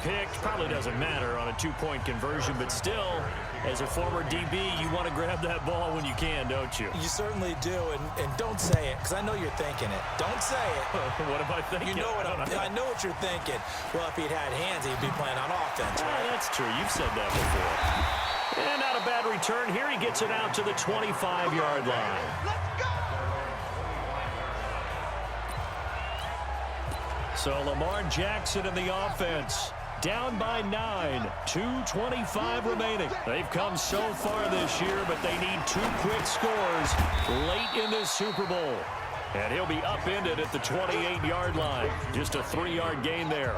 picked. Probably doesn't matter on a two-point conversion, but still, as a former DB, you want to grab that ball when you can, don't you? You certainly do, and don't say it, because I know you're thinking it. Don't say it. What am I thinking? You know what I know what you're thinking. Well, if he'd had hands, he'd be playing on offense, right? That's true. You've said that before. And not a bad return here. He gets it out to the 25-yard line. Let's go! So Lamar Jackson in the offense. Down by 9. 2:25 remaining. They've come so far this year, but they need 2 quick scores late in this Super Bowl. And he'll be upended at the 28-yard line. Just a 3-yard gain there.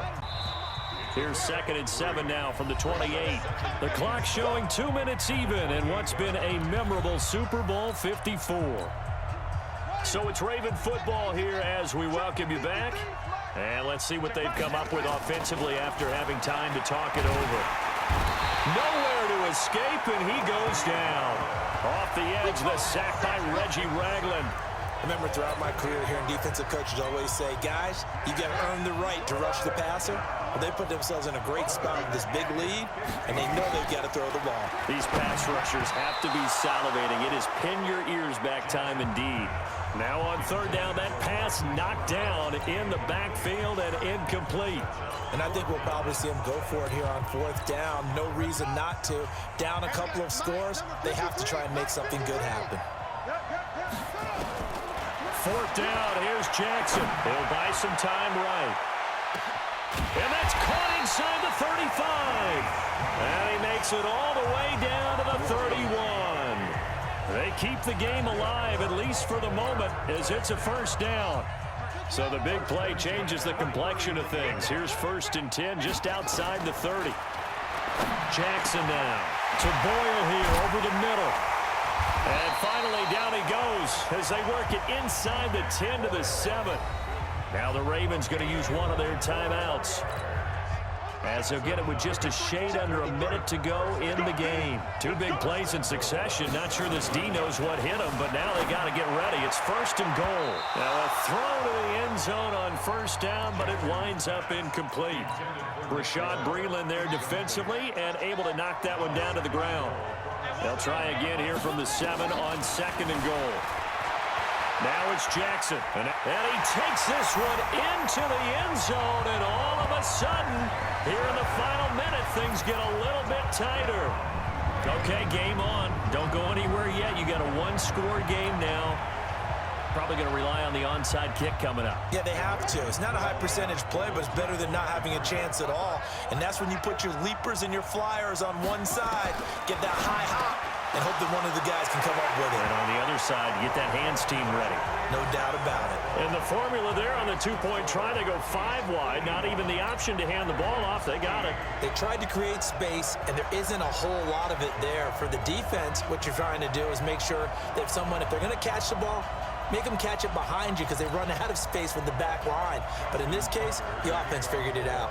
Here's 2nd and 7 now from the 28. The clock showing 2 minutes even in what's been a memorable Super Bowl 54. So it's Raven football here as we welcome you back. And let's see what they've come up with offensively after having time to talk it over. Nowhere to escape, and he goes down. Off the edge, the sack by Reggie Ragland. I remember throughout my career hearing defensive coaches always say, guys, you got to earn the right to rush the passer. Well, they put themselves in a great spot with this big lead, and they know they've got to throw the ball. These pass rushers have to be salivating. It is pin your ears back time indeed. Now on 3rd down, that pass knocked down in the backfield and incomplete. And I think we'll probably see them go for it here on 4th down. No reason not to. Down a couple of scores, they have to try and make something good happen. 4th down, here's Jackson. He'll buy some time right. And that's caught inside the 35. And he makes it all the way down to the 31. They keep the game alive, at least for the moment, as it's a 1st down. So the big play changes the complexion of things. Here's 1st and 10 just outside the 30. Jackson now to Boyle here over the middle. And finally down he goes as they work it inside the 10 to the 7. Now the Ravens going to use one of their timeouts, as they'll get it with just a shade under a minute to go in the game. 2 big plays in succession. Not sure this D knows what hit him, but now they got to get ready. It's 1st and goal. Now a throw to the end zone on 1st down, but it winds up incomplete. Rashad Breeland there defensively and able to knock that one down to the ground. They'll try again here from the 7 on 2nd and goal. Now it's Jackson, and he takes this one into the end zone, and all of a sudden, here in the final minute, things get a little bit tighter. Okay, game on. Don't go anywhere yet. You got a 1-score game now. Probably going to rely on the onside kick coming up. Yeah, they have to. It's not a high percentage play, but it's better than not having a chance at all. And that's when you put your leapers and your flyers on one side, get that high hop, and hope that one of the guys can come up with it. And on the other side, get that hands team ready. No doubt about it. And the formula there on the 2-point try, they go 5 wide. Not even the option to hand the ball off. They got it. They tried to create space, and there isn't a whole lot of it there. For the defense, what you're trying to do is make sure that if they're going to catch the ball, make them catch it behind you because they run out of space with the back line. But in this case, the offense figured it out.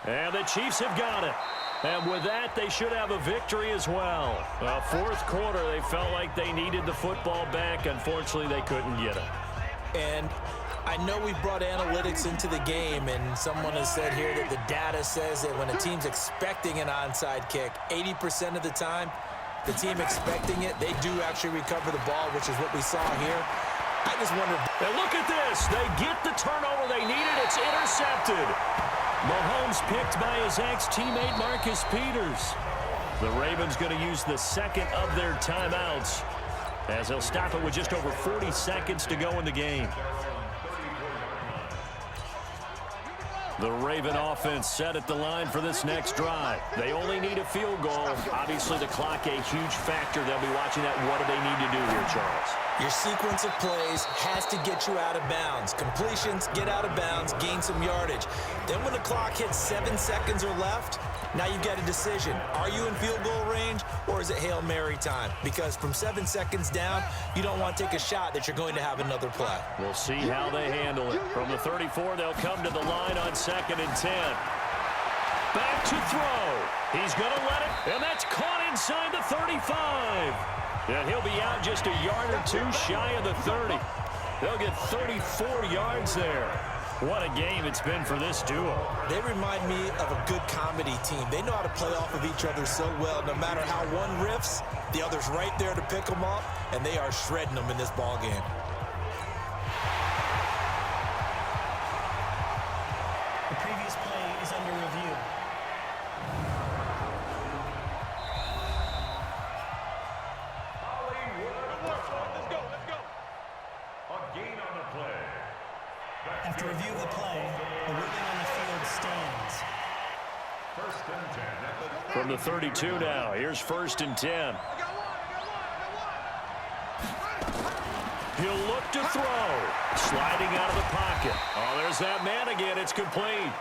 And the Chiefs have got it. And with that, they should have a victory as well. 4th quarter, they felt like they needed the football back. Unfortunately, they couldn't get it. And I know we brought analytics into the game, and someone has said here that the data says that when a team's expecting an onside kick, 80% of the time, the team expecting it, they do actually recover the ball, which is what we saw here. I just wonder. And look at this. They get the turnover they needed. It's intercepted. Mahomes picked by his ex-teammate Marcus Peters. The Ravens going to use the 2nd of their timeouts, as they'll stop it with just over 40 seconds to go in the game. The Raven offense set at the line for this next drive. They only need a field goal. Obviously, the clock a huge factor. They'll be watching that. What do they need to do here, Charles? Your sequence of plays has to get you out of bounds. Completions, get out of bounds, gain some yardage. Then when the clock hits 7 seconds or left, now you've got a decision. Are you in field goal range, or is it Hail Mary time? Because from 7 seconds down, you don't want to take a shot that you're going to have another play. We'll see how they handle it. From the 34, they'll come to the line on 2nd and 10. Back to throw. He's going to let it, and that's caught inside the 35. And he'll be out just a yard or two shy of the 30. They'll get 34 yards there. What a game it's been for this duo. They remind me of a good comedy team. They know how to play off of each other so well. No matter how one riffs, the other's right there to pick them up, and they are shredding them in this ball game. The previous play is under review. After review of the play, the ruling on the field stands. From the 32 now, here's 1st and 10. He'll look to throw. Sliding out of the pocket. Oh, there's that man again. It's complete.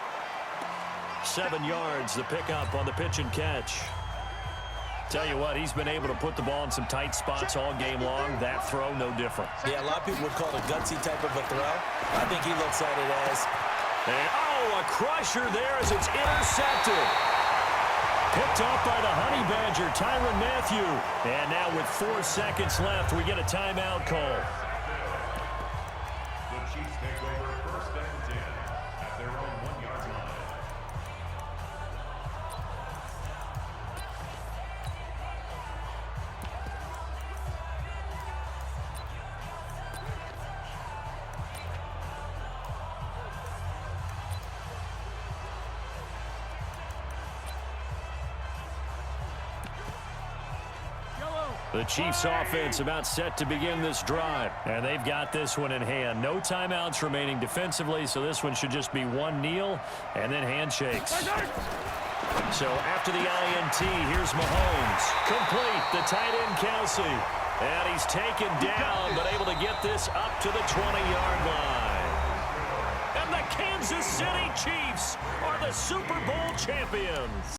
7 yards, the pickup on the pitch and catch. Tell you what, he's been able to put the ball in some tight spots all game long. That throw, no different. Yeah, a lot of people would call it a gutsy type of a throw. I think he looks at it as... And, oh, a crusher there as it's intercepted. Picked off by the Honey Badger, Tyrann Mathieu. And now with 4 seconds left, we get a timeout call. The Chiefs take over 1st and 10 at their own 1-yard line. The Chiefs offense about set to begin this drive. And they've got this one in hand. No timeouts remaining defensively, so this one should just be one kneel and then handshakes. So after the INT, here's Mahomes. Complete, the tight end Kelsey. And he's taken down, but able to get this up to the 20-yard line. And the Kansas City Chiefs are the Super Bowl champions.